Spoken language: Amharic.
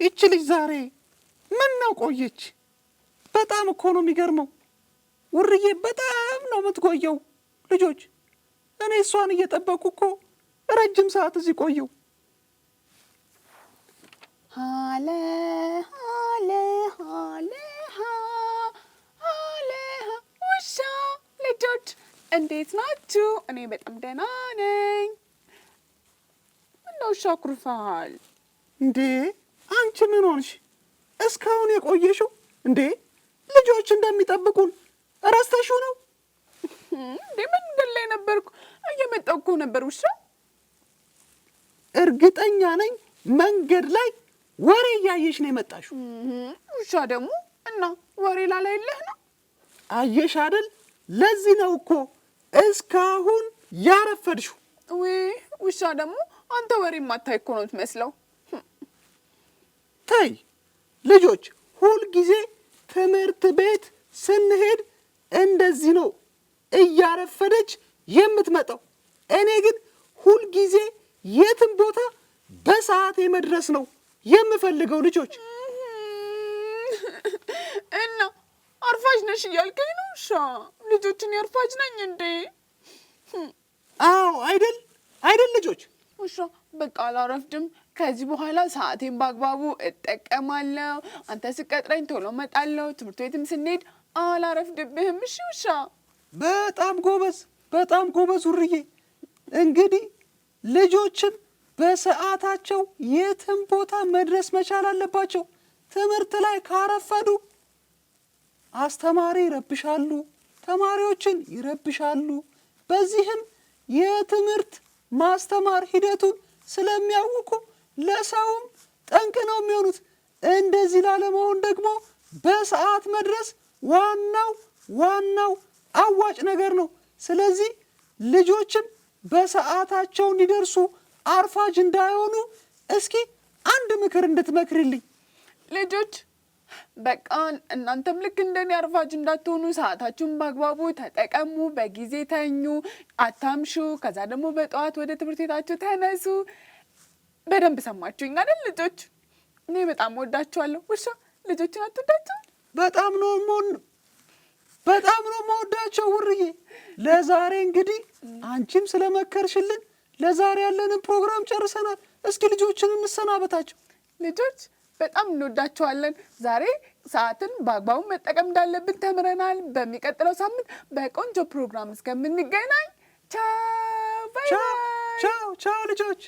ይቺ ልጅ ዛሬ ምን ነው ቆየች? በጣም እኮ ነው የሚገርመው። ውርዬ በጣም ነው የምትቆየው። ልጆች እኔ እሷን እየጠበቅኩ እኮ ረጅም ሰዓት እዚህ ቆየው። ሃለ ሃለ ሃለ ሃለ ውሻ ልጆች እንዴት ናችሁ? እኔ በጣም ደህና ነኝ። ምነው ውሻ ኩርፋል እንዴ? አንቺ ምን ሆንሽ? እስካሁን የቆየሽው እንዴ? ልጆች እንደሚጠብቁን ረስተሽው ነው እንዴ? መንገድ ላይ ነበርኩ፣ እየመጣሁ እኮ ነበር። ውሻ እርግጠኛ ነኝ መንገድ ላይ ወሬ እያየሽ ነው የመጣሽው። ውሻ ደግሞ እና ወሬ ላላይልህ ነው። አየሽ አይደል? ለዚህ ነው እኮ እስካሁን ያረፈድሽው። ውሻ ደግሞ አንተ ወሬ ማታይ እኮ ነው የምትመስለው። ተይ ልጆች፣ ሁልጊዜ ትምህርት ቤት ስንሄድ እንደዚህ ነው እያረፈደች የምትመጣው። እኔ ግን ሁልጊዜ የትም ቦታ በሰዓት መድረስ ነው የምፈልገው። ልጆች እና አርፋጅ ነሽ እያልከኝ ነው? ውሻ ልጆችን አርፋጅ ነኝ እንዴ? አዎ አይደል ልጆች? ውሻ በቃ አላረፍድም። ከዚህ በኋላ ሰዓቴን በአግባቡ እጠቀማለሁ። አንተ ስቀጥረኝ ቶሎ እመጣለሁ። ትምህርት ቤትም ስንሄድ አላረፍድብህም። እሺ ውሻ? በጣም ጎበዝ ውርዬ። እንግዲህ ልጆችን በሰዓታቸው የትም ቦታ መድረስ መቻል አለባቸው። ትምህርት ላይ ካረፈዱ አስተማሪ ይረብሻሉ፣ ተማሪዎችን ይረብሻሉ። በዚህም የትምህርት ማስተማር ሂደቱን ስለሚያውቁ ለሰውም ጠንቅ ነው የሚሆኑት። እንደዚህ ላለመሆን ደግሞ በሰዓት መድረስ ዋናው አዋጭ ነገር ነው። ስለዚህ ልጆችም በሰዓታቸው እንዲደርሱ አርፋጅ እንዳይሆኑ እስኪ አንድ ምክር እንድትመክርልኝ። ልጆች በቃ እናንተም ልክ እንደኔ አርፋጅ እንዳትሆኑ፣ ሰዓታችሁን በአግባቡ ተጠቀሙ፣ በጊዜ ተኙ፣ አታምሹ። ከዛ ደግሞ በጠዋት ወደ ትምህርት ቤታችሁ ተነሱ። በደንብ ሰማችሁኝ አይደል ልጆች? እኔ በጣም ወዳችኋለሁ። ውሻ ልጆችን አትወዳቸው? በጣም ነው የምወዳቸው ውርዬ። ለዛሬ እንግዲህ አንቺም ስለመከርሽልን ለዛሬ ያለንን ፕሮግራም ጨርሰናል። እስኪ ልጆችን እንሰናበታቸው። ልጆች በጣም እንወዳቸዋለን። ዛሬ ሰዓትን በአግባቡ መጠቀም እንዳለብን ተምረናል። በሚቀጥለው ሳምንት በቆንጆ ፕሮግራም እስከምንገናኝ ቻው ባይ። ቻው ልጆች።